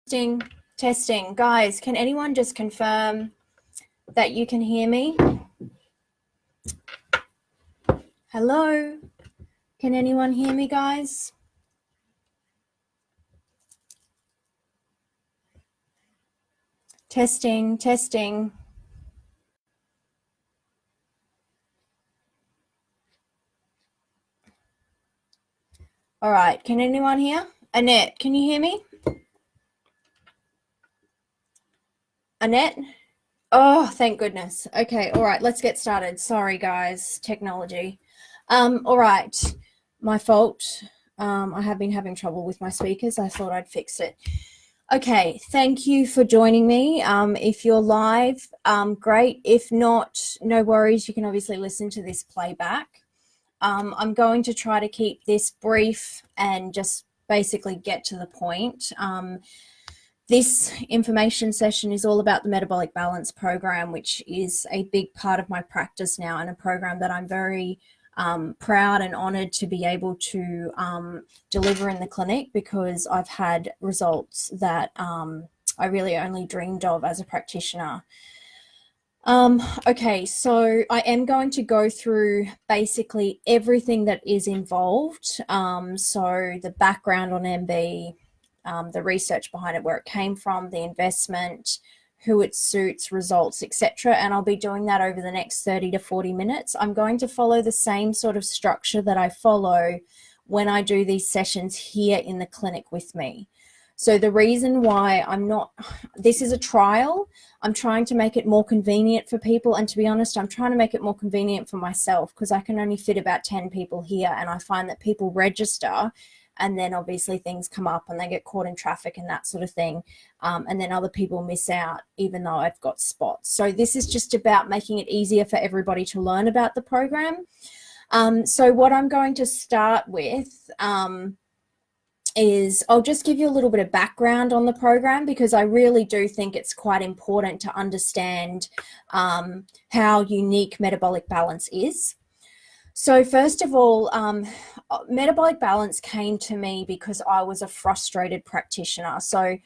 Testing, testing. Guys, can anyone just confirm that you can hear me? Hello? Can anyone hear me, guys? Testing, testing. All right, can anyone hear? Annette, can you hear me? Annette? Oh, thank goodness. Okay, all right, let's get started. Sorry, guys, technology. All right, my fault. I have been having trouble with my speakers. I thought I'd fix it. Okay, thank you for joining me. If you're live, great. If not, no worries. You can obviously listen to this playback. I'm going to try to keep this brief and just basically get to the point. This information session is all about the Metabolic Balance program, which is a big part of my practice now, and a program that I'm very proud and honored to be able to deliver in the clinic, because I've had results that I really only dreamed of as a practitioner. Okay, so I am going to go through basically everything that is involved. So the background on MB, the research behind it, where it came from, the investment, who it suits, results, etc. And I'll be doing that over the next 30 to 40 minutes. I'm going to follow the same sort of structure that I follow when I do these sessions here in the clinic with me. So the reason why this is a trial, I'm trying to make it more convenient for people. And to be honest, I'm trying to make it more convenient for myself, because I can only fit about 10 people here. And I find that people register, and then obviously things come up and they get caught in traffic and that sort of thing. And then other people miss out, even though I've got spots. So this is just about making it easier for everybody to learn about the program. So what I'm going to start with is I'll just give you a little bit of background on the program, because I really do think it's quite important to understand how unique metabolic balance is. So first of all, metabolic balance came to me because I was a frustrated practitioner. So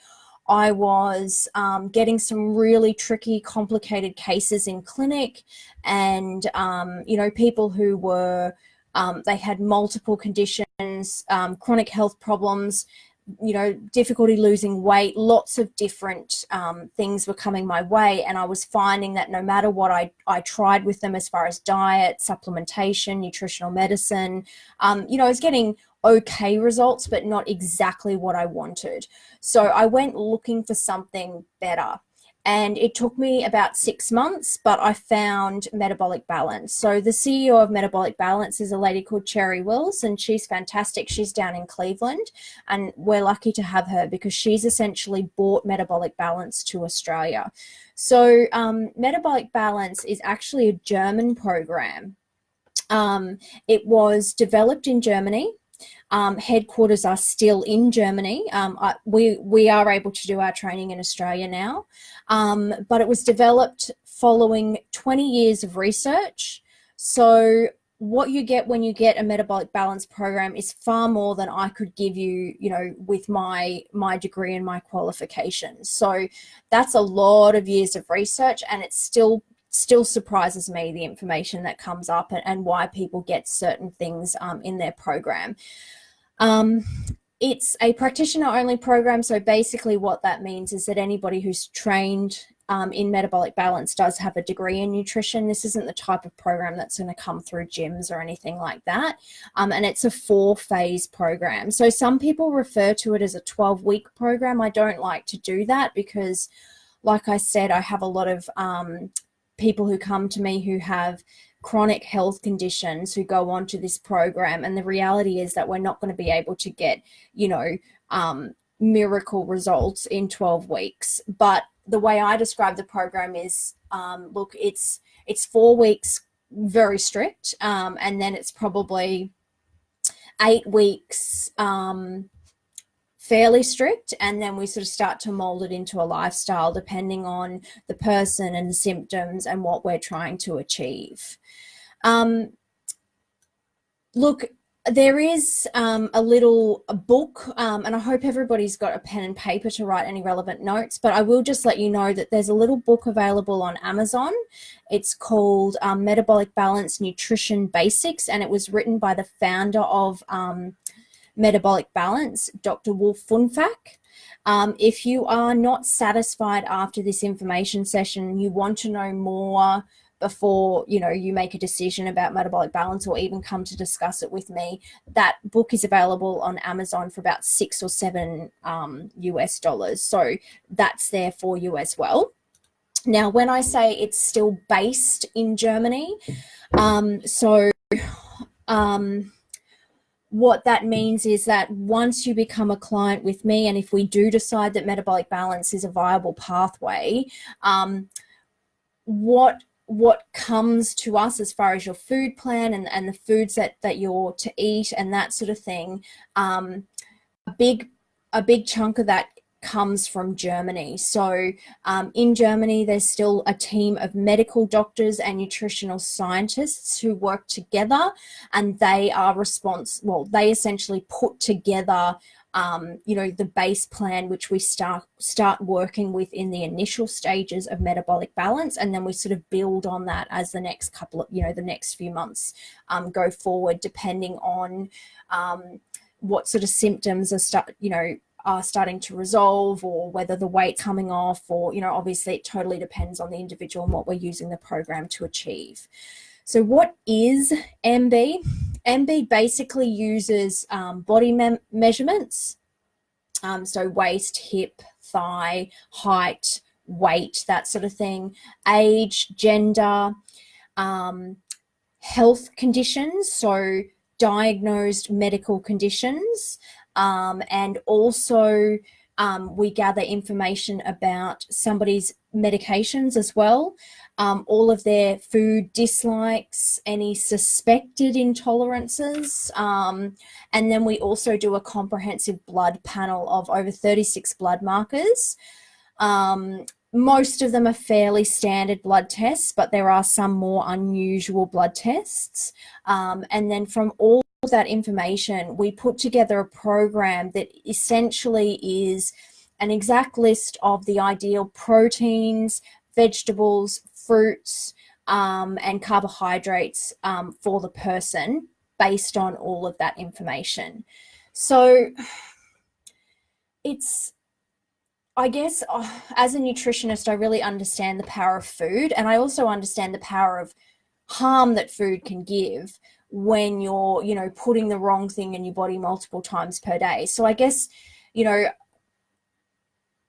I was getting some really tricky, complicated cases in clinic, and, people who were, they had multiple conditions, chronic health problems, difficulty losing weight, lots of different things were coming my way. And I was finding that no matter what I tried with them as far as diet, supplementation, nutritional medicine, I was getting okay results, but not exactly what I wanted. So I went looking for something better. And it took me about 6 months, but I found Metabolic Balance. So the CEO of Metabolic Balance is a lady called Cherry Wills, and she's fantastic. She's down in Cleveland, and we're lucky to have her because she's essentially brought Metabolic Balance to Australia. So Metabolic Balance is actually a German program. It was developed in Germany. Headquarters are still in Germany. We are able to do our training in Australia now, but it was developed following 20 years of research. So what you get when you get a metabolic balance program is far more than I could give you, with my degree and my qualifications. So that's a lot of years of research, and it's still surprises me, the information that comes up and why people get certain things in their program. It's a practitioner-only program, so basically what that means is that anybody who's trained in metabolic balance does have a degree in nutrition. This isn't the type of program that's going to come through gyms or anything like that. And it's a 4-phase program. So some people refer to it as a 12-week program. I don't like to do that because, like I said, I have a lot of people who come to me who have chronic health conditions who go on to this program, and the reality is that we're not going to be able to get miracle results in 12 weeks. But the way I describe the program is look, it's 4 weeks very strict, and then it's probably 8 weeks fairly strict, and then we sort of start to mold it into a lifestyle depending on the person and the symptoms and what we're trying to achieve. Look, There is a little book, and I hope everybody's got a pen and paper to write any relevant notes, but I will just let you know that there's a little book available on Amazon. It's called Metabolic Balance Nutrition Basics, and it was written by the founder of Metabolic Balance, Dr. Wolf Funfak. If you are not satisfied after this information session, you want to know more before you make a decision about metabolic balance or even come to discuss it with me, that book is available on Amazon for about $6 or $7 US. So that's there for you as well. Now, when I say it's still based in Germany, what that means is that once you become a client with me, and if we do decide that metabolic balance is a viable pathway, what comes to us as far as your food plan and the foods that you're to eat and that sort of thing, a big chunk of that comes from Germany. So in Germany, there's still a team of medical doctors and nutritional scientists who work together, and they are they essentially put together the base plan, which we start working with in the initial stages of metabolic balance, and then we sort of build on that as the next the next few months go forward, depending on what sort of symptoms are starting to resolve, or whether the weight's coming off, or obviously it totally depends on the individual and what we're using the program to achieve. So what is MB? MB basically uses body measurements, so waist, hip, thigh, height, weight, that sort of thing, age, gender, health conditions, so diagnosed medical conditions, and also we gather information about somebody's medications as well, all of their food dislikes, any suspected intolerances, and then we also do a comprehensive blood panel of over 36 blood markers. Most of them are fairly standard blood tests, but there are some more unusual blood tests. And then from all that information, we put together a program that essentially is an exact list of the ideal proteins, vegetables, fruits, and carbohydrates for the person based on all of that information. So I guess as a nutritionist, I really understand the power of food, and I also understand the power of harm that food can give when you're putting the wrong thing in your body multiple times per day. So I guess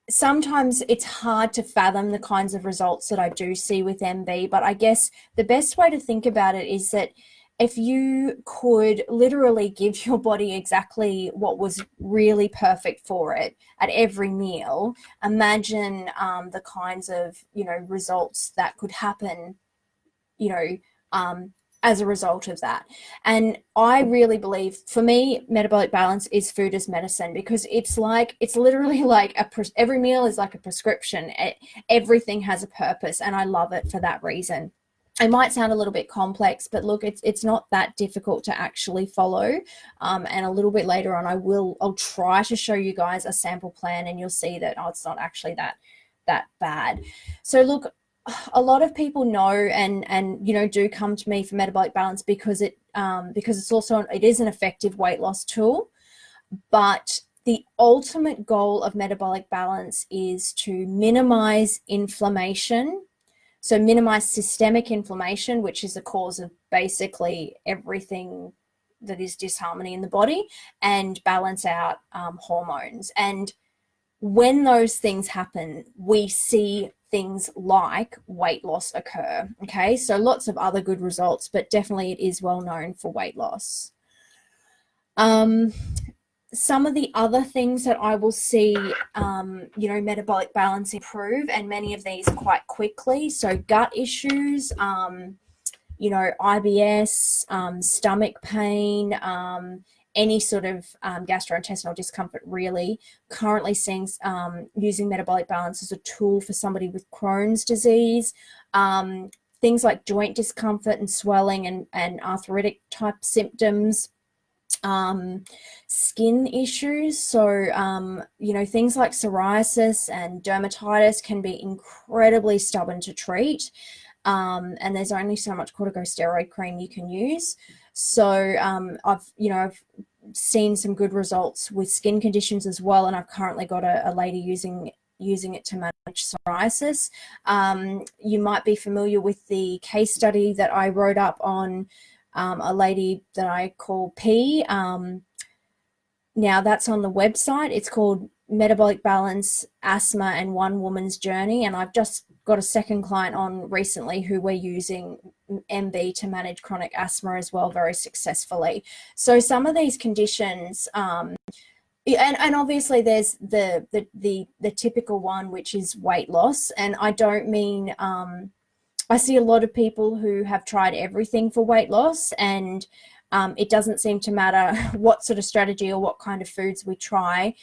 sometimes it's hard to fathom the kinds of results that I do see with MB, but I guess the best way to think about it is that if you could literally give your body exactly what was really perfect for it at every meal, imagine the kinds of results that could happen as a result of that. And I really believe, for me, metabolic balance is food as medicine, because it's literally like every meal is like a prescription. Everything has a purpose, and I love it for that reason. It might sound a little bit complex, but look, it's not that difficult to actually follow. And a little bit later on, I'll try to show you guys a sample plan, and you'll see that it's not actually that bad. So look, a lot of people know and do come to me for metabolic balance because it is an effective weight loss tool. But the ultimate goal of metabolic balance is to minimize inflammation. So minimize systemic inflammation, which is the cause of basically everything that is disharmony in the body, and balance out hormones. And when those things happen, we see things like weight loss occur. Okay, so lots of other good results, but definitely it is well known for weight loss. Some of the other things that I will see, metabolic balance improve, and many of these quite quickly. So gut issues, IBS, stomach pain, any sort of gastrointestinal discomfort, really. Currently seeing using metabolic balance as a tool for somebody with Crohn's disease. Things like joint discomfort and swelling and arthritic type symptoms. skin issues. So, things like psoriasis and dermatitis can be incredibly stubborn to treat. And there's only so much corticosteroid cream you can use. So I've seen some good results with skin conditions as well, and I've currently got a lady using it to manage psoriasis. You might be familiar with the case study that I wrote up on a lady that I call P. Now that's on the website. It's called Metabolic Balance, Asthma and One Woman's Journey. And I've just got a second client on recently who we're using MB to manage chronic asthma as well, very successfully. So some of these conditions, and obviously there's the typical one, which is weight loss. And I don't mean, I see a lot of people who have tried everything for weight loss, and it doesn't seem to matter what sort of strategy or what kind of foods we try.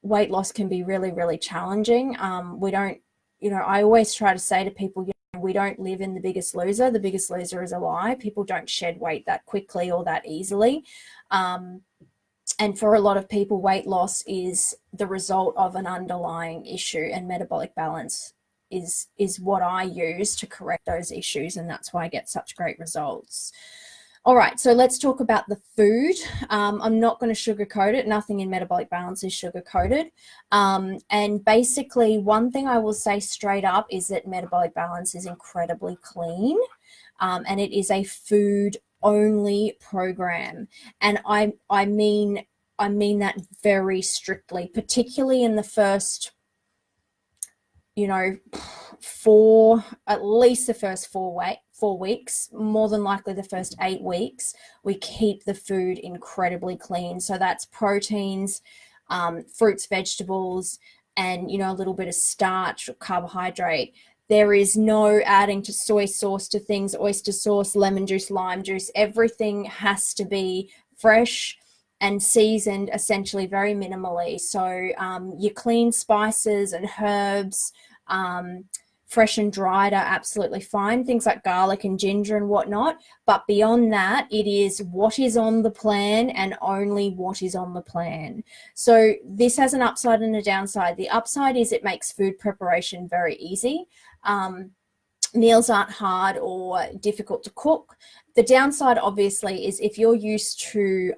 Weight loss can be really, really challenging. We don't, I always try to say to people, we don't live in The Biggest Loser. The Biggest Loser is a lie. People don't shed weight that quickly or that easily. And for a lot of people, weight loss is the result of an underlying issue, and metabolic balance is what I use to correct those issues, and that's why I get such great results. All right, so let's talk about the food. I'm not going to sugarcoat it. Nothing in metabolic balance is sugarcoated. And basically, one thing I will say straight up is that metabolic balance is incredibly clean, and it is a food-only program. And I mean that very strictly, particularly in the first, at least the first 4 weeks, more than likely the first 8 weeks, we keep the food incredibly clean. So that's proteins, fruits, vegetables, and, a little bit of starch or carbohydrate. There is no adding to soy sauce to things, oyster sauce, lemon juice, lime juice. Everything has to be fresh and seasoned essentially very minimally. So your clean spices and herbs, fresh and dried, are absolutely fine. Things like garlic and ginger and whatnot. But beyond that, it is what is on the plan and only what is on the plan. So this has an upside and a downside. The upside is it makes food preparation very easy. Meals aren't hard or difficult to cook. The downside, obviously, is if you're used to,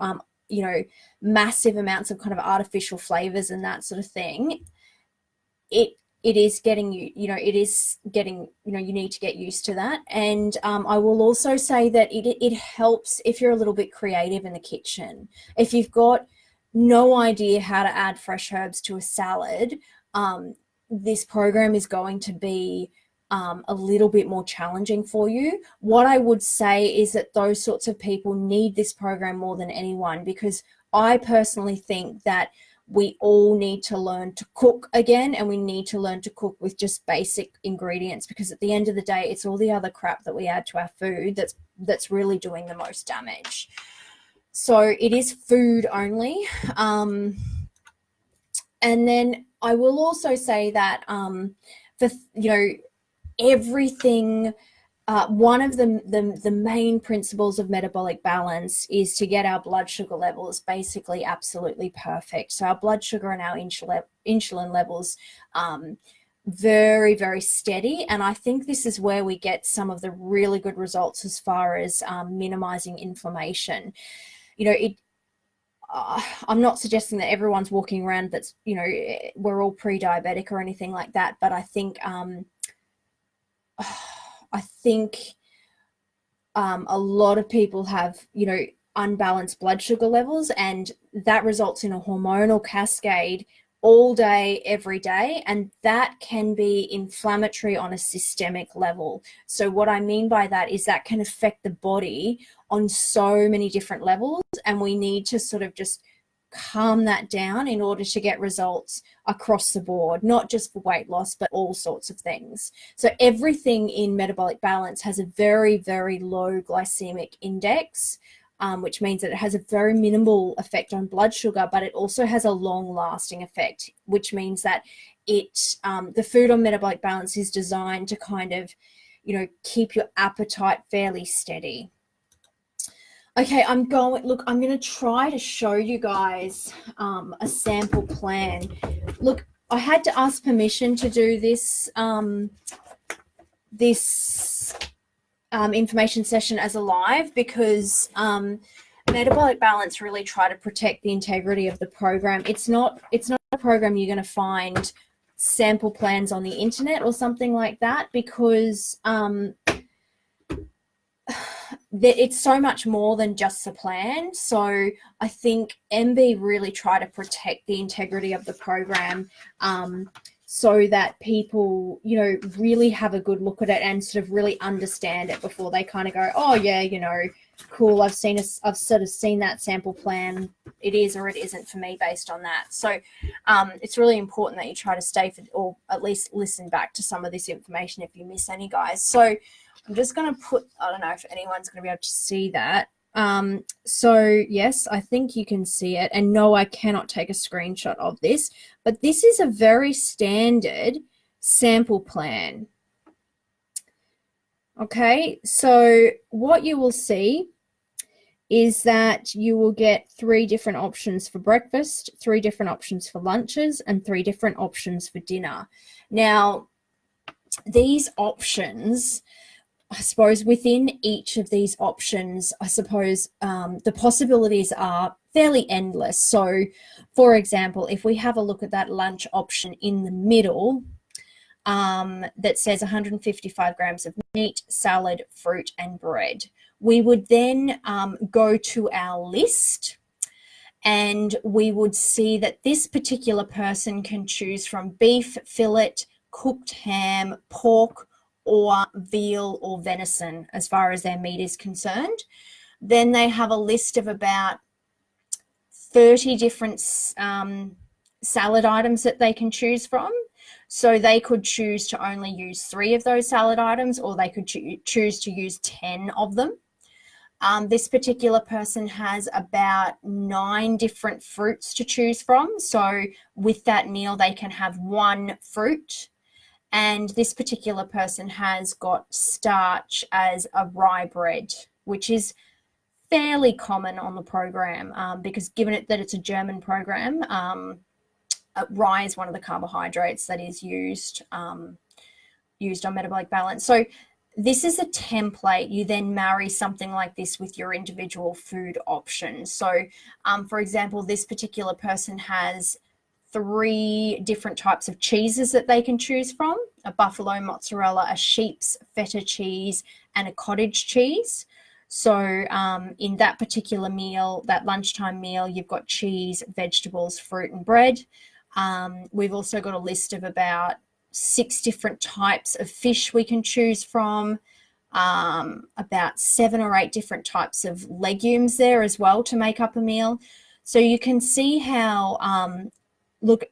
massive amounts of kind of artificial flavors and that sort of thing, it is getting you need to get used to that. And I will also say that it helps if you're a little bit creative in the kitchen. If you've got no idea how to add fresh herbs to a salad, this program is going to be a little bit more challenging for you. What I would say is that those sorts of people need this program more than anyone, because I personally think that we all need to learn to cook again, and we need to learn to cook with just basic ingredients, because at the end of the day, it's all the other crap that we add to our food that's really doing the most damage. So it is food only. And then I will also say that everything, one of the main principles of metabolic balance is to get our blood sugar levels basically absolutely perfect. So our blood sugar and our insulin levels very, very steady. And I think this is where we get some of the really good results as far as minimizing inflammation. I'm not suggesting that everyone's walking around that's, we're all pre-diabetic or anything like that, but I think a lot of people have, unbalanced blood sugar levels, and that results in a hormonal cascade all day, every day, and that can be inflammatory on a systemic level. So what I mean by that is that can affect the body on so many different levels, and we need to sort of just calm that down in order to get results across the board, not just for weight loss, but all sorts of things. So everything in metabolic balance has a very, very low glycemic index, which means that it has a very minimal effect on blood sugar, but it also has a long-lasting effect, which means that the food on metabolic balance is designed to kind of, keep your appetite fairly steady. Okay, I'm going to try to show you guys a sample plan. Look, I had to ask permission to do this information session as a live because Metabolic Balance really try to protect the integrity of the program. It's not a program you're going to find sample plans on the internet or something like that, because it's so much more than just a plan. So I think MB really try to protect the integrity of the program, so that people, really have a good look at it and sort of really understand it before they kind of go, oh yeah, cool, I've sort of seen that sample plan. It is or it isn't for me based on that. So it's really important that you try to stay for, or at least listen back to some of this information if you miss any, guys. So I'm just going to put, I don't know if anyone's going to be able to see that. So yes, I think you can see it, and no, I cannot take a screenshot of this, but this is a very standard sample plan. Okay, so what you will see is that you will get 3 different options for breakfast, 3 different options for lunches, and 3 different options for dinner. Now, these options, I suppose within each of these options, the possibilities are fairly endless. So, for example, if we have a look at that lunch option in the middle, that says 155 grams of meat, salad, fruit, and bread, we would then go to our list, and we would see that this particular person can choose from beef, fillet, cooked ham, pork, or veal or venison as far as their meat is concerned. Then they have a list of about 30 different salad items that they can choose from. So they could choose to only use 3 of those salad items, or they could choose to use 10 of them. This particular person has about 9 different fruits to choose from. So with that meal, they can have 1 fruit. And this particular person has got starch as a rye bread, which is fairly common on the program, because given it that it's a German program, rye is one of the carbohydrates that is used on Metabolic Balance. So this is a template. You then marry something like this with your individual food options. So, for example, this particular person has 3 different types of cheeses that they can choose from: a buffalo mozzarella, a sheep's feta cheese, and a cottage cheese. So in that particular meal, that lunchtime meal, you've got cheese, vegetables, fruit, and bread. We've also got a list of about 6 different types of fish we can choose from, about 7 or 8 different types of legumes there as well to make up a meal. So you can see how, look,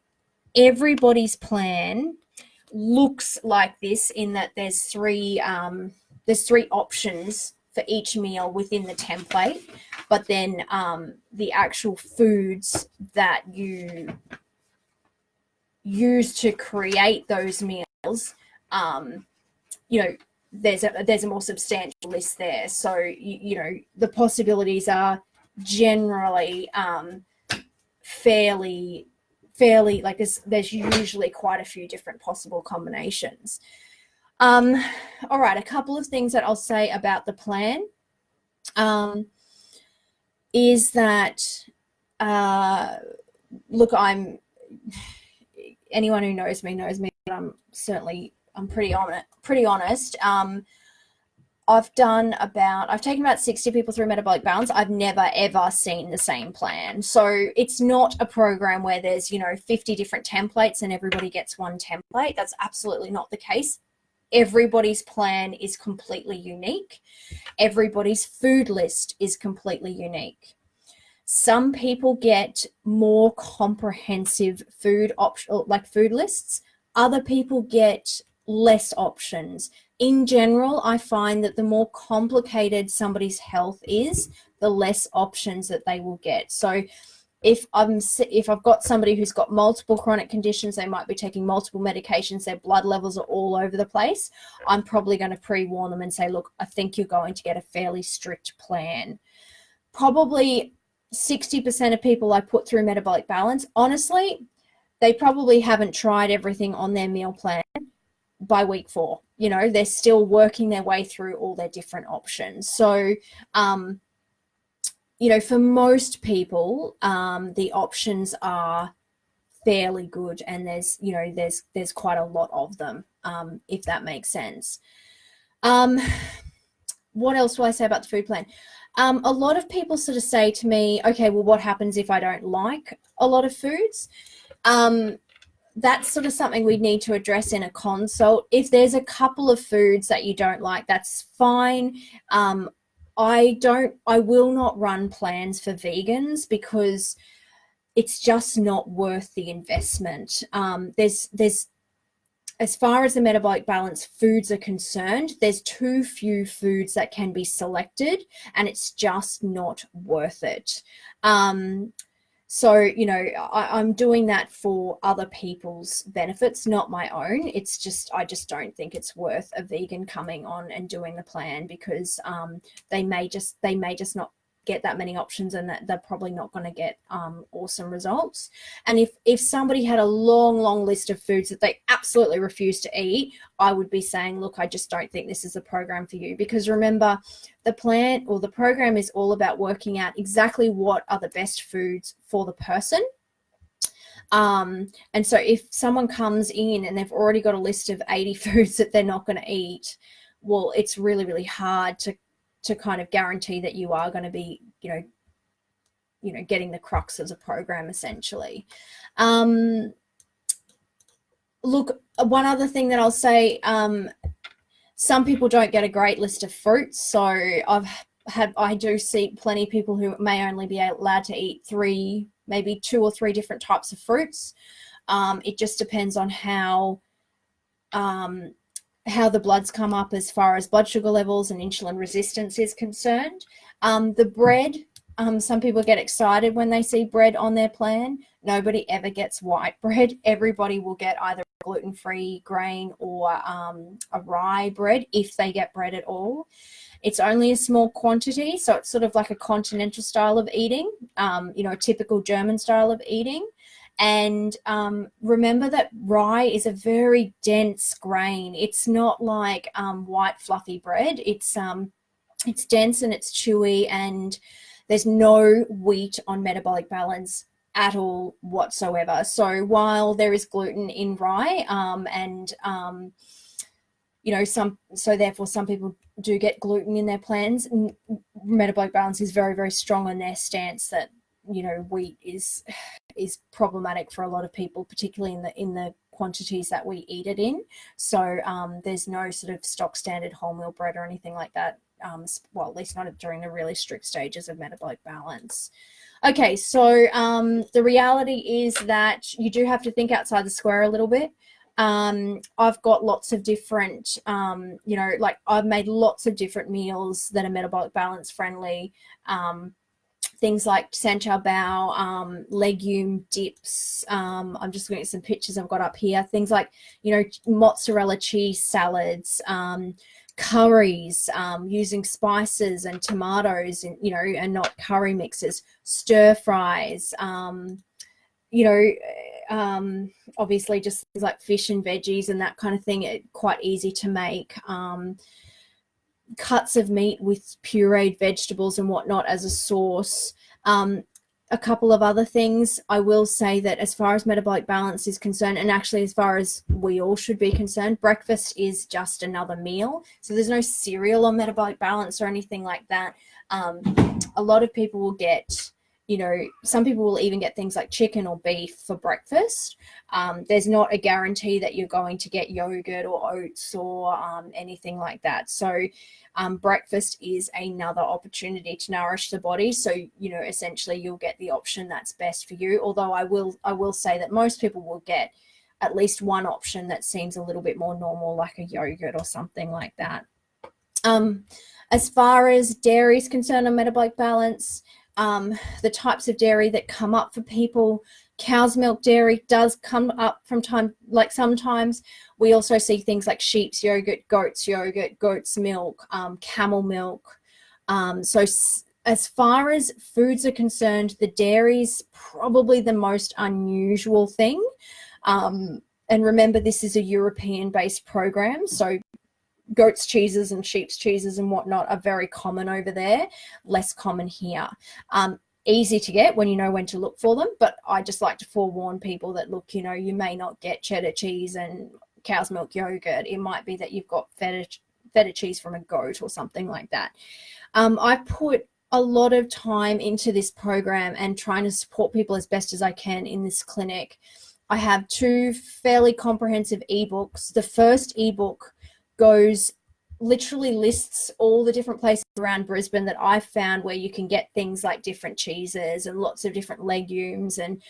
everybody's plan looks like this, in that there's 3 options for each meal within the template, but then the actual foods that you use to create those meals, there's a more substantial list there. So the possibilities are generally fairly like there's usually quite a few different possible combinations. All right, a couple of things that I'll say about the plan is that look, anyone who knows me that I'm pretty honest. I've taken about 60 people through Metabolic Balance. I've never, ever seen the same plan. So it's not a program where there's, 50 different templates and everybody gets one template. That's absolutely not the case. Everybody's plan is completely unique. Everybody's food list is completely unique. Some people get more comprehensive food lists. Other people get less options. In general, I find that the more complicated somebody's health is, the less options that they will get. So if I've got somebody who's got multiple chronic conditions, they might be taking multiple medications, their blood levels are all over the place, I'm probably going to pre-warn them and say, look, I think you're going to get a fairly strict plan. probably 60% of people I put through metabolic balance, honestly, they probably haven't tried everything on their meal plan by week 4. You know, they're still working their way through all their different options. So, you know, for most people, the options are fairly good, and there's, you know, there's quite a lot of them, if that makes sense. What else will I say about the food plan? A lot of people sort of say to me, okay, well, what happens if I don't like a lot of foods? That's sort of something we need to address in a consult. If there's a couple of foods that you don't like, that's fine. I will not run plans for vegans because it's just not worth the investment. There's as far as the metabolic balance foods are concerned, there's too few foods that can be selected, and it's just not worth it. So, you know, I'm doing that for other people's benefits, not my own. It's just, I just don't think it's worth a vegan coming on and doing the plan, because they may just not get that many options, and that they're probably not going to get awesome results. And if somebody had a long list of foods that they absolutely refuse to eat, I would be saying, look, I just don't think this is a program for you. Because remember, the plan or the program is all about working out exactly what are the best foods for the person. And so if someone comes in and they've already got a list of 80 foods that they're not going to eat, well, it's really hard to kind of guarantee that you are going to be, you know, getting the crux of the program, essentially. Look, one other thing that I'll say, some people don't get a great list of fruits. So I do see plenty of people who may only be allowed to eat 3, maybe 2 or 3 different types of fruits. It just depends on how the bloods come up as far as blood sugar levels and insulin resistance is concerned. The bread, some people get excited when they see bread on their plan. Nobody ever gets white bread. Everybody will get either gluten-free grain or a rye bread, if they get bread at all. It's only a small quantity, so it's sort of like a continental style of eating, you know, a typical German style of eating. And remember that rye is a very dense grain. It's not like white fluffy bread. It's dense and it's chewy, and there's no wheat on metabolic balance at all whatsoever. So while there is gluten in rye, and you know, therefore some people do get gluten in their plans, metabolic balance is very strong on their stance that, you know, wheat is problematic for a lot of people, particularly in the quantities that we eat it in. So there's no sort of stock standard wholemeal bread or anything like that. Well, at least not during the really strict stages of metabolic balance. Okay, so the reality is that you do have to think outside the square a little bit. I've got lots of different, you know, like I've made lots of different meals that are metabolic balance friendly. Things like sanchao bao, legume dips. I'm just looking at some pictures I've got up here. Things like, you know, mozzarella cheese salads, curries, using spices and tomatoes, and, you know, and not curry mixes, stir fries, you know, obviously just things like fish and veggies and that kind of thing. It's quite easy to make. Cuts of meat with pureed vegetables and whatnot as a sauce. A couple of other things. I will say that as far as metabolic balance is concerned, and actually as far as we all should be concerned, breakfast is just another meal. So there's no cereal on metabolic balance or anything like that. A lot of people will get, you know, some people will even get things like chicken or beef for breakfast. There's not a guarantee that you're going to get yogurt or oats or anything like that. So breakfast is another opportunity to nourish the body. So, you know, essentially you'll get the option that's best for you. Although I will say that most people will get at least one option that seems a little bit more normal, like a yogurt or something like that. As far as dairy is concerned on metabolic balance, the types of dairy that come up for people, cow's milk dairy does come up from time, like sometimes. We also see things like sheep's yogurt, goat's milk, camel milk. So As far as foods are concerned, the dairy's probably the most unusual thing. And remember, this is a European-based program, so goat's cheeses and sheep's cheeses and whatnot are very common over there, less common here. Easy to get when you know when to look for them, but I just like to forewarn people that, look, you know, you may not get cheddar cheese and cow's milk yogurt. It might be that you've got feta cheese from a goat or something like that. I put a lot of time into this program and trying to support people as best as I can in this clinic. I have 2 fairly comprehensive ebooks. The first ebook literally lists all the different places around Brisbane that I've found where you can get things like different cheeses and lots of different legumes and,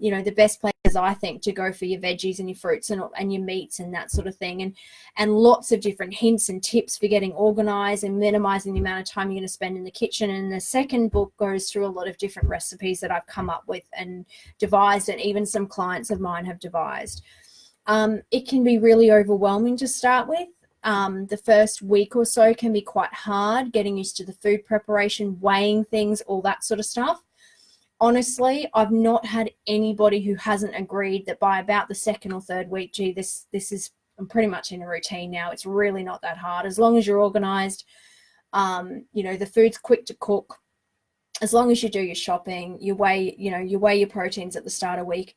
you know, the best places I think to go for your veggies and your fruits and your meats and that sort of thing. And lots of different hints and tips for getting organized and minimizing the amount of time you're going to spend in the kitchen. And the second book goes through a lot of different recipes that I've come up with and devised, and even some clients of mine have devised. It can be really overwhelming to start with. The first week or so can be quite hard, getting used to the food preparation, weighing things, all that sort of stuff. Honestly, I've not had anybody who hasn't agreed that by about the second or third week, gee, this is, I'm pretty much in a routine now. It's really not that hard. As long as you're organized, you know, the food's quick to cook. As long as you do your shopping, you weigh your proteins at the start of the week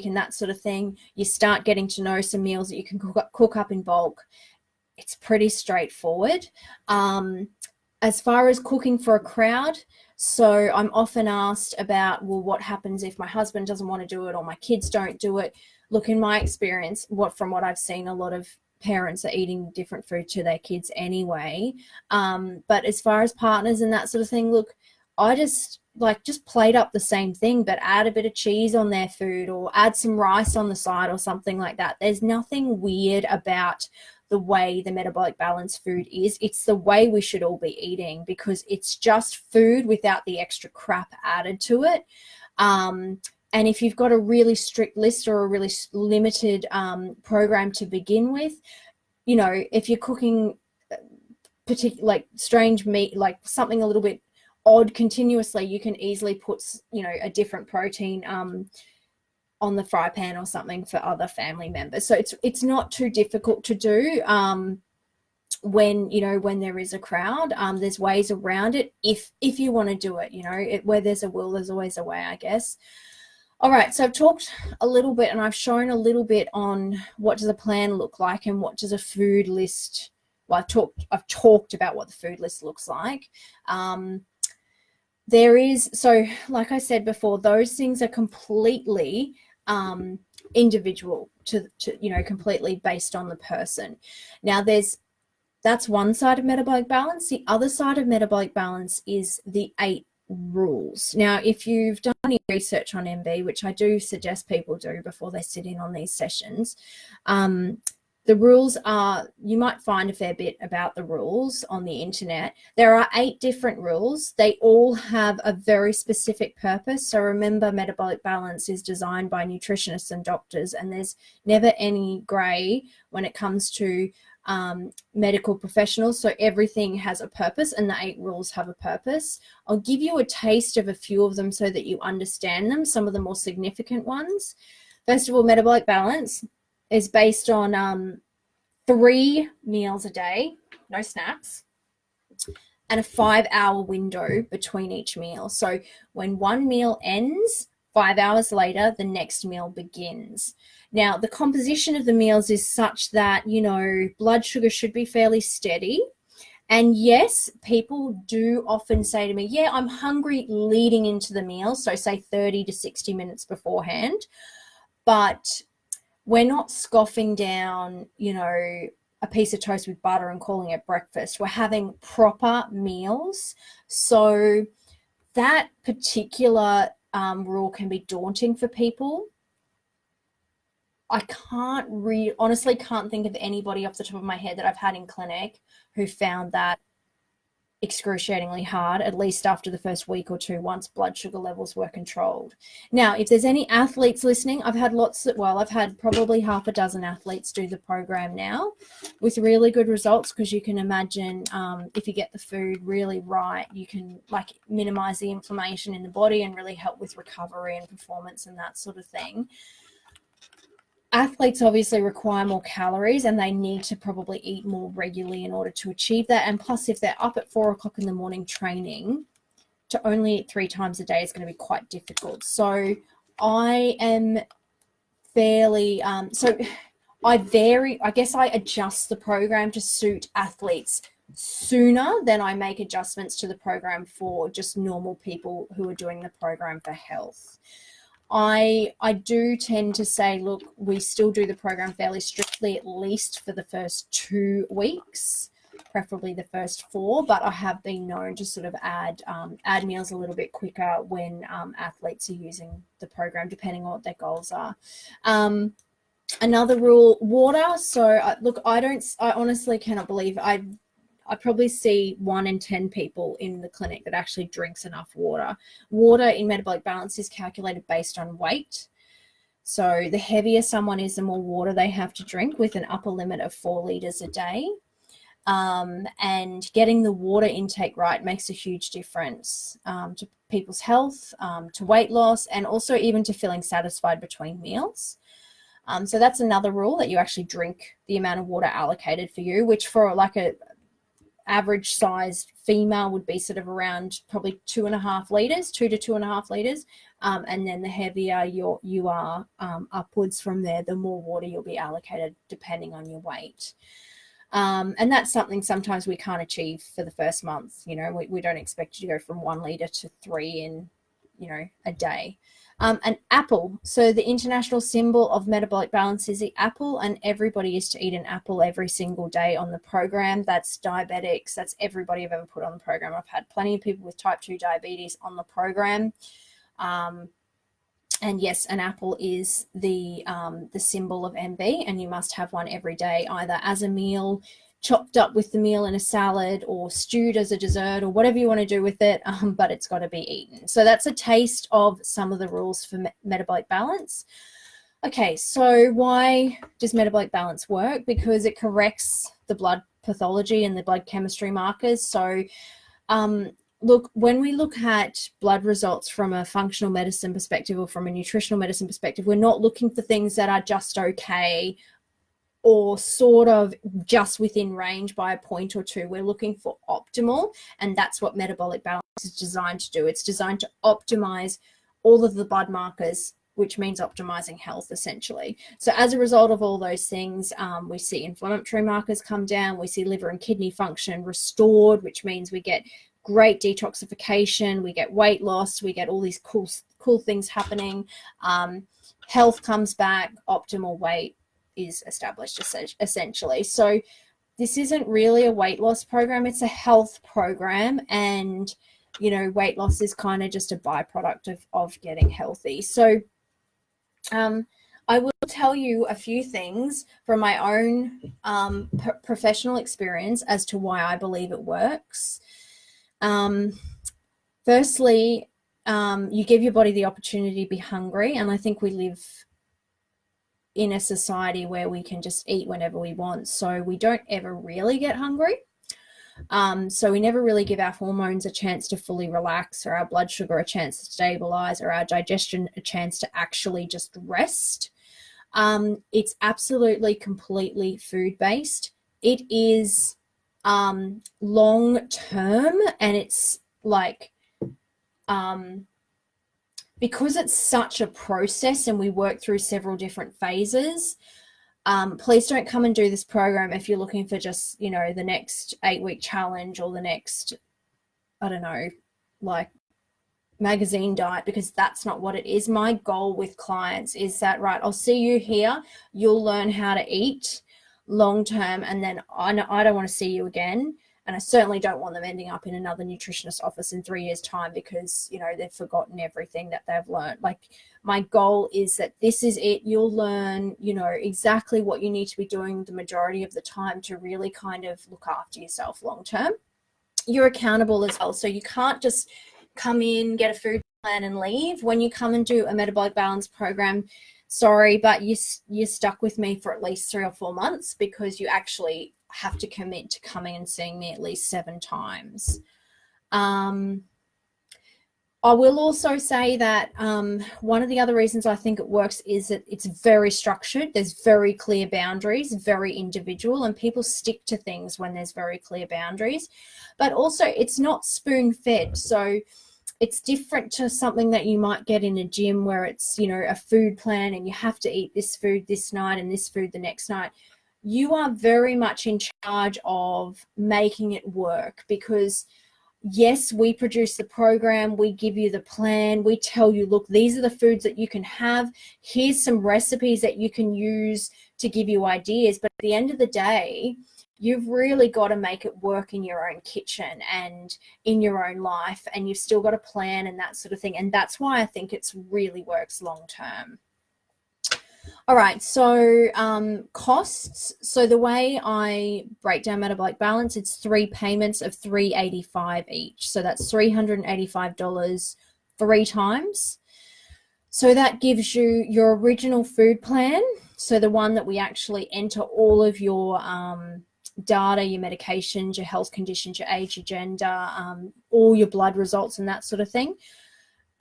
and that sort of thing. You start getting to know some meals that you can cook up in bulk. It's pretty straightforward. As far as cooking for a crowd, so I'm often asked about, well, what happens if my husband doesn't want to do it or my kids don't do it? Look, in my experience, from what I've seen, a lot of parents are eating different food to their kids anyway. But as far as partners and that sort of thing, look, I just plate up the same thing, but add a bit of cheese on their food or add some rice on the side or something like that. There's nothing weird about the way the metabolic balance food is. It's the way we should all be eating, because it's just food without the extra crap added to it. And if you've got a really strict list or a really limited program to begin with, you know, if you're cooking like strange meat, like something a little bit odd continuously, you can easily put, you know, a different protein on the fry pan or something for other family members. So it's not too difficult to do when there is a crowd. There's ways around it if you want to do it. You know, where there's a will, there's always a way, I guess. All right, so I've talked a little bit and I've shown a little bit on what does a plan look like and what does a food list. Well, I've talked about what the food list looks like. So like I said before, those things are completely individual to completely based on the person. Now that's one side of metabolic balance. The other side of metabolic balance is the 8 rules. Now, if you've done any research on MB, which I do suggest people do before they sit in on these sessions, the rules are, you might find a fair bit about the rules on the internet. There are 8 different rules. They all have a very specific purpose. So remember, metabolic balance is designed by nutritionists and doctors, and there's never any gray when it comes to medical professionals. So everything has a purpose, and the 8 rules have a purpose. I'll give you a taste of a few of them so that you understand them, some of the more significant ones. First of all, metabolic balance is based on 3 meals a day, no snacks, and a 5-hour window between each meal. So when one meal ends, 5 hours later, the next meal begins. Now, the composition of the meals is such that, you know, blood sugar should be fairly steady. And yes, people do often say to me, yeah, I'm hungry leading into the meal. So say 30 to 60 minutes beforehand. But we're not scoffing down, you know, a piece of toast with butter and calling it breakfast. We're having proper meals. So that particular rule can be daunting for people. I honestly can't think of anybody off the top of my head that I've had in clinic who found that excruciatingly hard, at least after the first week or two, once blood sugar levels were controlled. Now, if there's any athletes listening, I've had probably half a dozen athletes do the program now with really good results, because you can imagine if you get the food really right, you can like minimize the inflammation in the body and really help with recovery and performance and that sort of thing. Athletes obviously require more calories, and they need to probably eat more regularly in order to achieve that. And plus, if they're up at 4 o'clock in the morning training, to only eat 3 times a day is going to be quite difficult. So I am fairly, I guess I adjust the program to suit athletes sooner than I make adjustments to the program for just normal people who are doing the program for health. I do tend to say, look, we still do the program fairly strictly, at least for the first 2 weeks, preferably the first 4, but I have been known to sort of add meals a little bit quicker when athletes are using the program, depending on what their goals are. Another rule, water. So look, I honestly cannot believe I probably see 1 in 10 people in the clinic that actually drinks enough water. Water in metabolic balance is calculated based on weight. So the heavier someone is, the more water they have to drink, with an upper limit of 4 liters a day. And getting the water intake right makes a huge difference to people's health, to weight loss, and also even to feeling satisfied between meals. So that's another rule, that you actually drink the amount of water allocated for you, which for like a average sized female would be sort of around probably 2.5 liters, 2 to 2.5 liters. And then the heavier you are upwards from there, the more water you'll be allocated depending on your weight. And that's something sometimes we can't achieve for the first month. You know, we don't expect you to go from 1 liter to 3 in, a day. An apple. So the international symbol of metabolic balance is the apple, and everybody is to eat an apple every single day on the program. That's diabetics. That's everybody I've ever put on the program. I've had plenty of people with type 2 diabetes on the program. And yes, an apple is the symbol of MB, and you must have one every day, either as a meal, chopped up with the meal in a salad, or stewed as a dessert, or whatever you want to do with it, but it's got to be eaten. So that's a taste of some of the rules for metabolic balance. Okay, so why does metabolic balance work? Because it corrects the blood pathology and the blood chemistry markers. So look, when we look at blood results from a functional medicine perspective or from a nutritional medicine perspective, we're not looking for things that are just okay or sort of just within range by a point or two. We're looking for optimal, and that's what metabolic balance is designed to do. It's designed to optimize all of the blood markers, which means optimizing health essentially. So as a result of all those things, we see inflammatory markers come down, we see liver and kidney function restored, which means we get great detoxification, we get weight loss, we get all these cool things happening. Health comes back, optimal weight is established essentially. So this isn't really a weight loss program, it's a health program, and weight loss is kind of just a byproduct of getting healthy. So I will tell you a few things from my own professional experience as to why I believe it works. Firstly, you give your body the opportunity to be hungry, and I think we live in a society where we can just eat whenever we want, so we don't ever really get hungry. So we never really give our hormones a chance to fully relax, or our blood sugar a chance to stabilize, or our digestion a chance to actually just rest. It's absolutely completely food-based. It is long-term, and it's like because it's such a process and we work through several different phases, please don't come and do this program if you're looking for just, the next 8-week challenge or the next, magazine diet, because that's not what it is. My goal with clients is that, right, I'll see you here, you'll learn how to eat long term, and then I don't want to see you again. And I certainly don't want them ending up in another nutritionist office in 3 years' time because, they've forgotten everything that they've learned. Like, my goal is that this is it. You'll learn, exactly what you need to be doing the majority of the time to really kind of look after yourself long term. you're accountable as well. So you can't just come in, get a food plan and leave. When you come and do a metabolic balance program, sorry, but you're stuck with me for at least 3 or 4 months, because you actually have to commit to coming and seeing me at least 7 times. I will also say that one of the other reasons I think it works is that it's very structured. There's very clear boundaries, very individual, and people stick to things when there's very clear boundaries. But also, it's not spoon-fed. So it's different to something that you might get in a gym where it's, you know, a food plan and you have to eat this food this night and this food the next night. You are very much in charge of making it work, because yes, we produce the program, we give you the plan, we tell you, look, these are the foods that you can have, here's some recipes that you can use to give you ideas. But at the end of the day, you've really got to make it work in your own kitchen and in your own life, and you've still got a plan and that sort of thing. And that's why I think it's really works long term. All right, so costs. So the way I break down metabolic balance, it's 3 payments of $385 each. So that's $385 3 times. So that gives you your original food plan. So the one that we actually enter all of your data, your medications, your health conditions, your age, your gender, all your blood results and that sort of thing.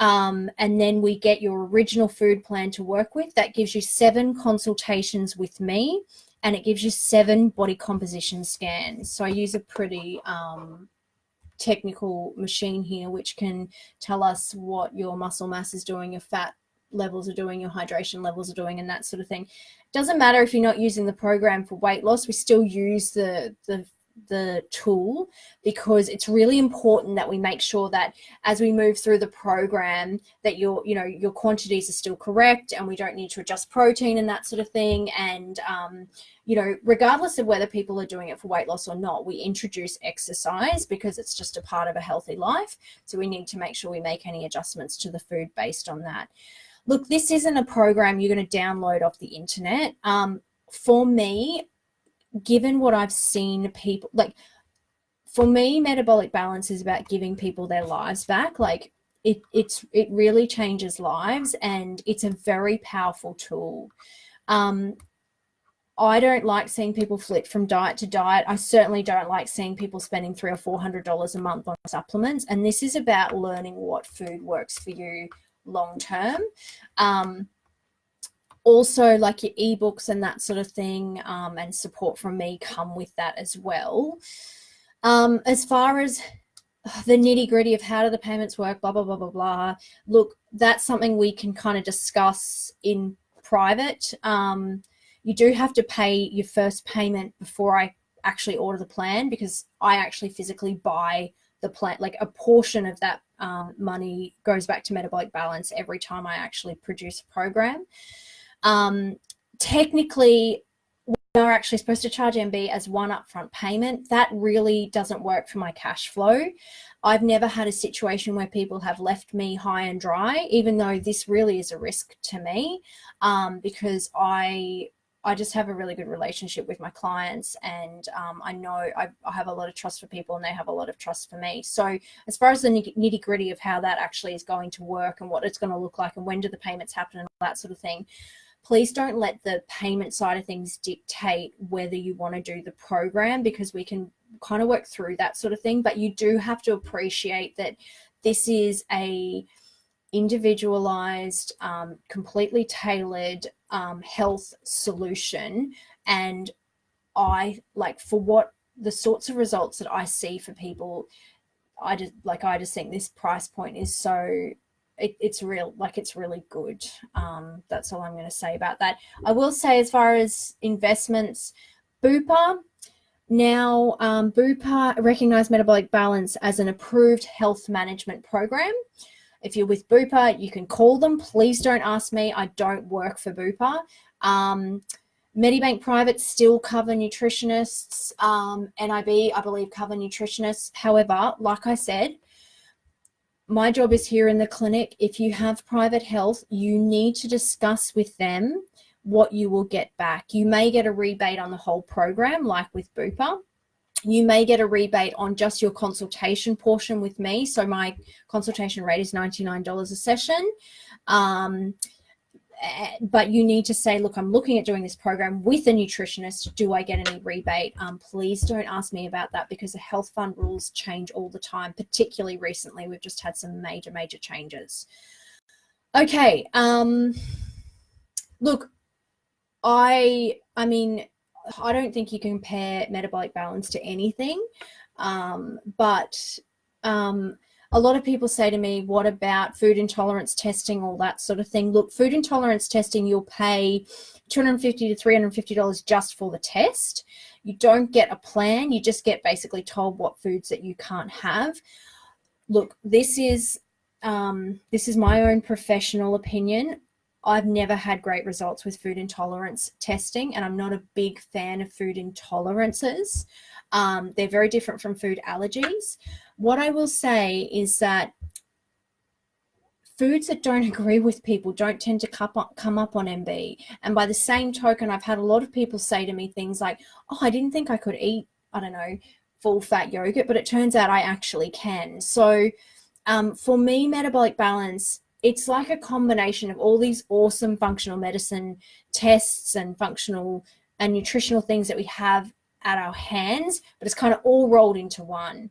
And then we get your original food plan to work with. That gives you 7 consultations with me, and it gives you 7 body composition scans. So I use a pretty technical machine here, which can tell us what your muscle mass is doing, your fat levels are doing, your hydration levels are doing, and that sort of thing. It doesn't matter if you're not using the program for weight loss, we still use the tool, because it's really important that we make sure that as we move through the program that your quantities are still correct, and we don't need to adjust protein and that sort of thing. And regardless of whether people are doing it for weight loss or not, we introduce exercise because it's just a part of a healthy life. So we need to make sure we make any adjustments to the food based on that. Look, this isn't a program you're going to download off the internet. For me, given what I've seen people, like, for me, metabolic balance is about giving people their lives back. Like, it really changes lives, and it's a very powerful tool. I don't like seeing people flip from diet to diet. I certainly don't like seeing people spending $300 or $400 a month on supplements. And this is about learning what food works for you long term. Also, like your ebooks and that sort of thing, and support from me come with that as well. As far as the nitty gritty of how do the payments work, blah, blah, blah, blah, blah. Look, that's something we can kind of discuss in private. You do have to pay your first payment before I actually order the plan, because I actually physically buy the plan. Like, a portion of that money goes back to metabolic balance every time I actually produce a program. Technically, we are actually supposed to charge MB as one upfront payment. That really doesn't work for my cash flow. I've never had a situation where people have left me high and dry, even though this really is a risk to me, because I just have a really good relationship with my clients, and I know I have a lot of trust for people, and they have a lot of trust for me. So as far as the nitty gritty of how that actually is going to work and what it's going to look like and when do the payments happen and all that sort of thing, please don't let the payment side of things dictate whether you want to do the program, because we can kind of work through that sort of thing. But you do have to appreciate that this is a individualized, completely tailored health solution. And I like, for what the sorts of results that I see for people, I just think this price point is so, it's real, like, it's really good. That's all I'm going to say about that. I will say, as far as investments, Bupa, now Bupa recognize metabolic balance as an approved health management program. If you're with Bupa, you can call them. Please don't ask me. I don't work for Bupa. Medibank Private still cover nutritionists. NIB, I believe, cover nutritionists. However, like I said, my job is here in the clinic. If you have private health, you need to discuss with them what you will get back. You may get a rebate on the whole program, like with Bupa. you may get a rebate on just your consultation portion with me. So my consultation rate is $99 a session. But you need to say, look, I'm looking at doing this program with a nutritionist. Do I get any rebate? Please don't ask me about that, because the health fund rules change all the time, particularly recently. We've just had some major changes. Okay. Look, I mean, I don't think you can compare metabolic balance to anything. But a lot of people say to me, what about food intolerance testing, all that sort of thing? Look, food intolerance testing, you'll pay $250 to $350 just for the test. You don't get a plan. You just get basically told what foods that you can't have. Look, this is my own professional opinion. I've never had great results with food intolerance testing, and I'm not a big fan of food intolerances. They're very different from food allergies. What I will say is that foods that don't agree with people don't tend to come up on MB. And by the same token, I've had a lot of people say to me things like, oh, I didn't think I could eat, I don't know, full fat yogurt, but it turns out I actually can. So for me, metabolic balance, it's like a combination of all these awesome functional medicine tests and functional and nutritional things that we have at our hands, but it's kind of all rolled into one.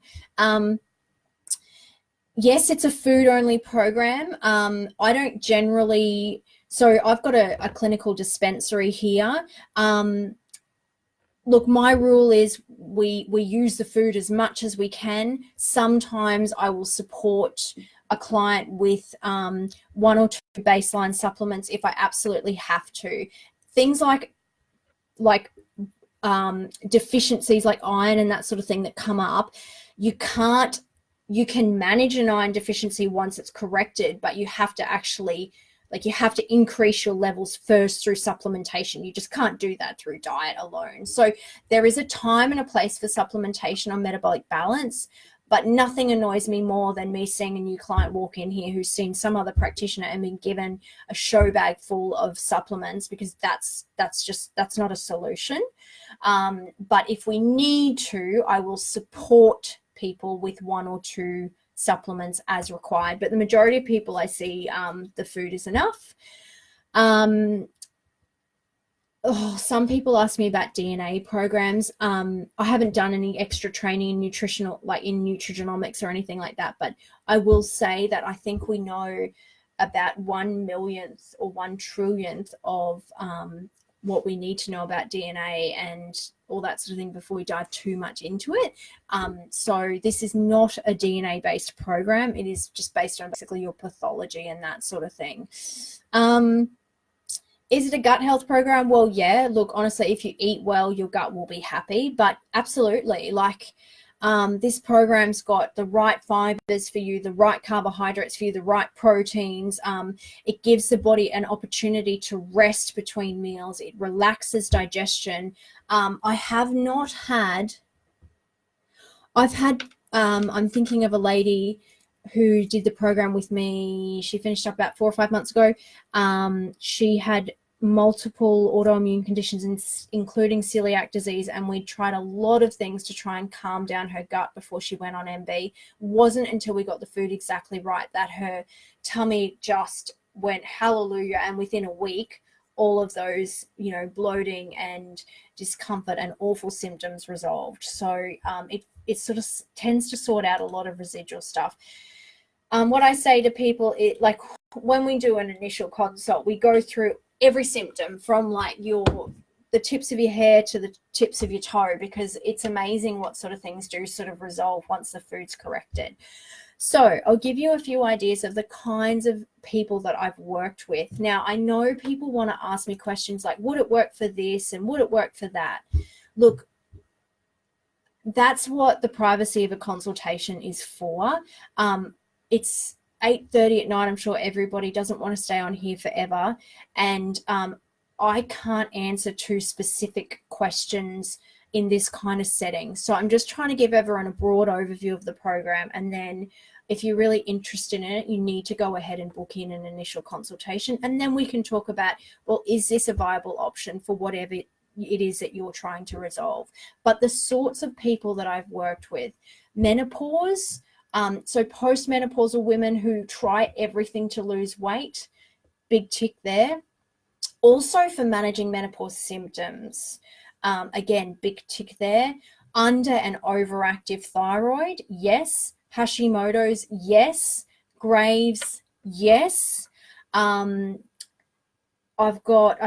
Yes, it's a food only program. I don't generally, so I've got a clinical dispensary here. Look, my rule is we use the food as much as we can. Sometimes I will support a client with one or two baseline supplements if I absolutely have to. Things like deficiencies like iron and that sort of thing that come up, you can manage an iron deficiency once it's corrected, but you have to actually, you have to increase your levels first through supplementation. You just can't do that through diet alone. So there is a time and a place for supplementation on metabolic balance, but nothing annoys me more than me seeing a new client walk in here who's seen some other practitioner and been given a show bag full of supplements, because that's not a solution. But if we need to, I will support people with one or two supplements as required. But the majority of people I see, the food is enough. Some people ask me about DNA programs. I haven't done any extra training in nutritional, like in nutrigenomics or anything like that, but I will say that I think we know about 1/1,000,000th or 1/1,000,000,000th of what we need to know about DNA and all that sort of thing before we dive too much into it. So this is not a DNA based program. It is just based on basically your pathology and that sort of thing. Is it a gut health program? Well, yeah, look, honestly, if you eat well, your gut will be happy, but absolutely, this program's got the right fibers for you, the right carbohydrates for you, the right proteins. It gives the body an opportunity to rest between meals. It relaxes digestion. I'm thinking of a lady who did the program with me. She finished up about 4 or 5 months ago. She had multiple autoimmune conditions, including celiac disease, and we tried a lot of things to try and calm down her gut before she went on MB. Wasn't until we got the food exactly right that her tummy just went hallelujah, and within a week all of those, bloating and discomfort and awful symptoms resolved. So it sort of tends to sort out a lot of residual stuff. What I say to people, when we do an initial consult, we go through every symptom from the tips of your hair to the tips of your toe, because it's amazing what sort of things do sort of resolve once the food's corrected. So I'll give you a few ideas of the kinds of people that I've worked with. Now, I know people want to ask me questions like, would it work for this and would it work for that? Look, that's what the privacy of a consultation is for. It's 8:30 at night. I'm sure everybody doesn't want to stay on here forever. And I can't answer too specific questions in this kind of setting. So I'm just trying to give everyone a broad overview of the program. And then if you're really interested in it, you need to go ahead and book in an initial consultation. And then we can talk about, well, is this a viable option for whatever it is that you're trying to resolve. But the sorts of people that I've worked with, menopause, so postmenopausal women who try everything to lose weight, big tick there. Also for managing menopause symptoms, again, big tick there. Under and overactive thyroid, yes. Hashimoto's, yes. Graves, yes. I've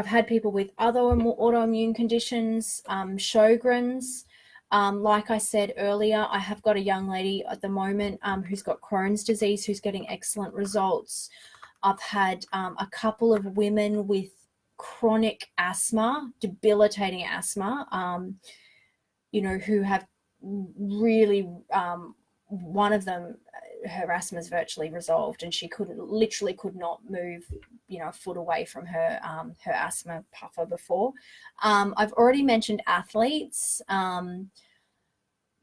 had people with other autoimmune conditions, Sjogren's. Like I said earlier, I have got a young lady at the moment who's got Crohn's disease who's getting excellent results. I've had a couple of women with chronic asthma, debilitating asthma, who have really, one of them, her asthma is virtually resolved, and she literally could not move, a foot away from her asthma puffer before. I've already mentioned athletes.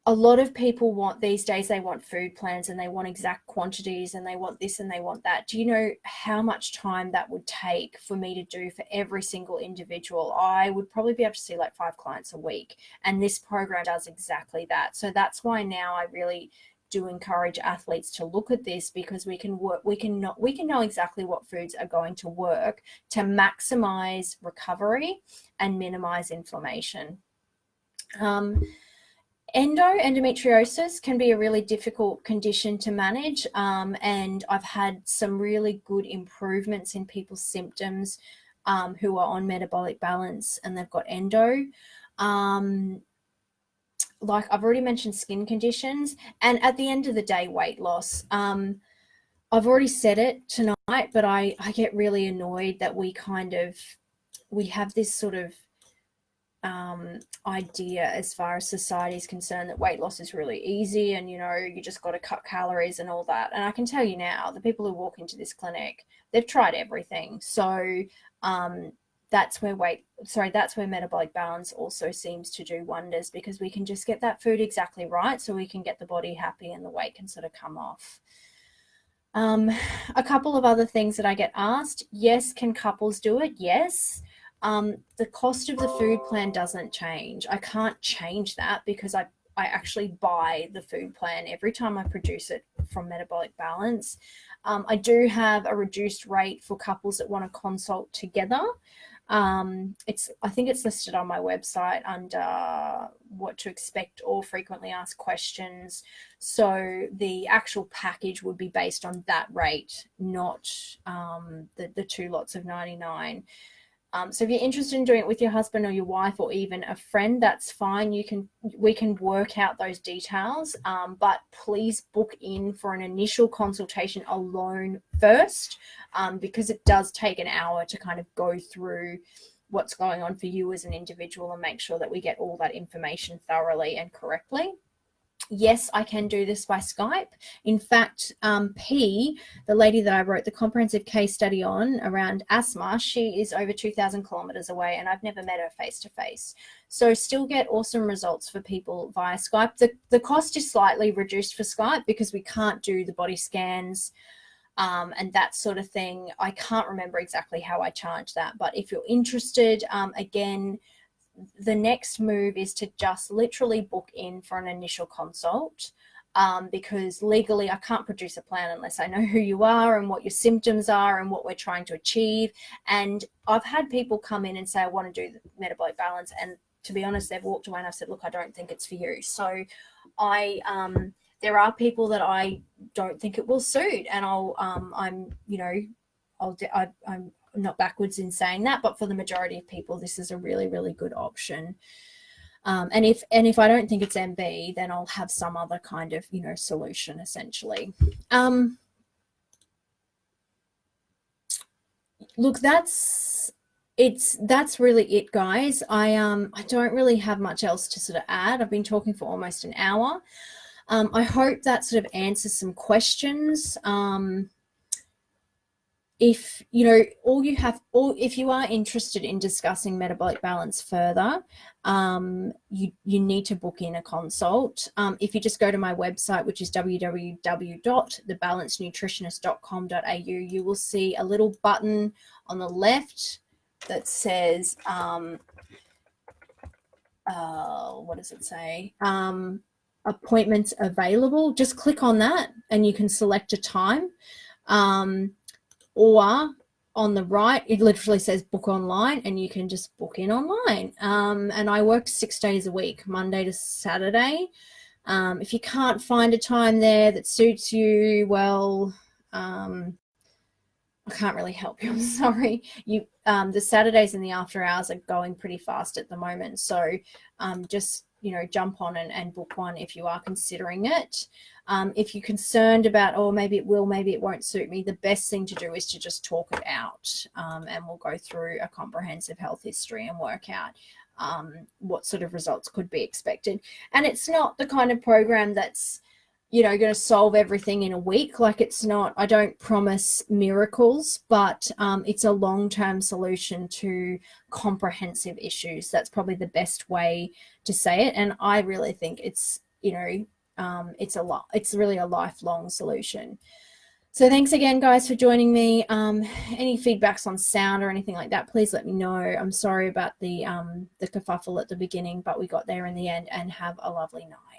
A lot of people these days, they want food plans and they want exact quantities and they want this and they want that. Do you know how much time that would take for me to do for every single individual? I would probably be able to see like 5 clients a week. And this program does exactly that. So that's why now I really do encourage athletes to look at this, because we can know exactly what foods are going to work to maximize recovery and minimize inflammation. Endometriosis can be a really difficult condition to manage, and I've had some really good improvements in people's symptoms who are on metabolic balance and they've got endo. Like I've already mentioned, skin conditions, and at the end of the day, weight loss. I've already said it tonight, but I get really annoyed that we have this sort of idea as far as society is concerned that weight loss is really easy and you just got to cut calories and all that. And I can tell you now, the people who walk into this clinic, they've tried everything. So that's where metabolic balance also seems to do wonders, because we can just get that food exactly right so we can get the body happy and the weight can sort of come off. A couple of other things that I get asked: yes, can couples do it? Yes. The cost of the food plan doesn't change. I can't change that because I actually buy the food plan every time I produce it from Metabolic Balance. I do have a reduced rate for couples that want to consult together. I think it's listed on my website under what to expect or frequently asked questions. So the actual package would be based on that rate, not the 2 lots of 99. So if you're interested in doing it with your husband or your wife or even a friend, that's fine. We can work out those details, but please book in for an initial consultation alone first, because it does take an hour to kind of go through what's going on for you as an individual and make sure that we get all that information thoroughly and correctly. Yes, I can do this by Skype. In fact, P, the lady that I wrote the comprehensive case study on around asthma, she is over 2,000 kilometers away and I've never met her face to face. So still get awesome results for people via Skype. The cost is slightly reduced for Skype because we can't do the body scans and that sort of thing. I can't remember exactly how I charge that, but if you're interested, again, the next move is to just literally book in for an initial consult, because legally I can't produce a plan unless I know who you are and what your symptoms are and what we're trying to achieve. And I've had people come in and say, I want to do the metabolic balance. And to be honest, they've walked away and I've said, look, I don't think it's for you. So there are people that I don't think it will suit. And I'm not backwards in saying that, but for the majority of people, this is a really, really good option. And if I don't think it's MB, then I'll have some other kind of, solution essentially. Look, that's really it, guys. I don't really have much else to sort of add. I've been talking for almost an hour. I hope that sort of answers some questions. If if you are interested in discussing metabolic balance further, you need to book in a consult. If you just go to my website, which is www.thebalancenutritionist.com.au, you will see a little button on the left that says what does it say? Appointments available. Just click on that and you can select a time. Or on the right, it literally says book online and you can just book in online. And I work 6 days a week, Monday to Saturday. If you can't find a time there that suits you, well, I can't really help you. I'm sorry. The Saturdays and the after hours are going pretty fast at the moment. So just, jump on and book one if you are considering it. If you're concerned about, oh, maybe it will, maybe it won't suit me, the best thing to do is to just talk it out. And we'll go through a comprehensive health history and work out what sort of results could be expected. And it's not the kind of program that's, going to solve everything in a week. Like, it's not, I don't promise miracles, but it's a long-term solution to comprehensive issues. That's probably the best way to say it. And I really think it's, it's really a lifelong solution. So thanks again, guys, for joining me. Any feedbacks on sound or anything like that, please let me know. I'm sorry about the kerfuffle at the beginning, but we got there in the end, and have a lovely night.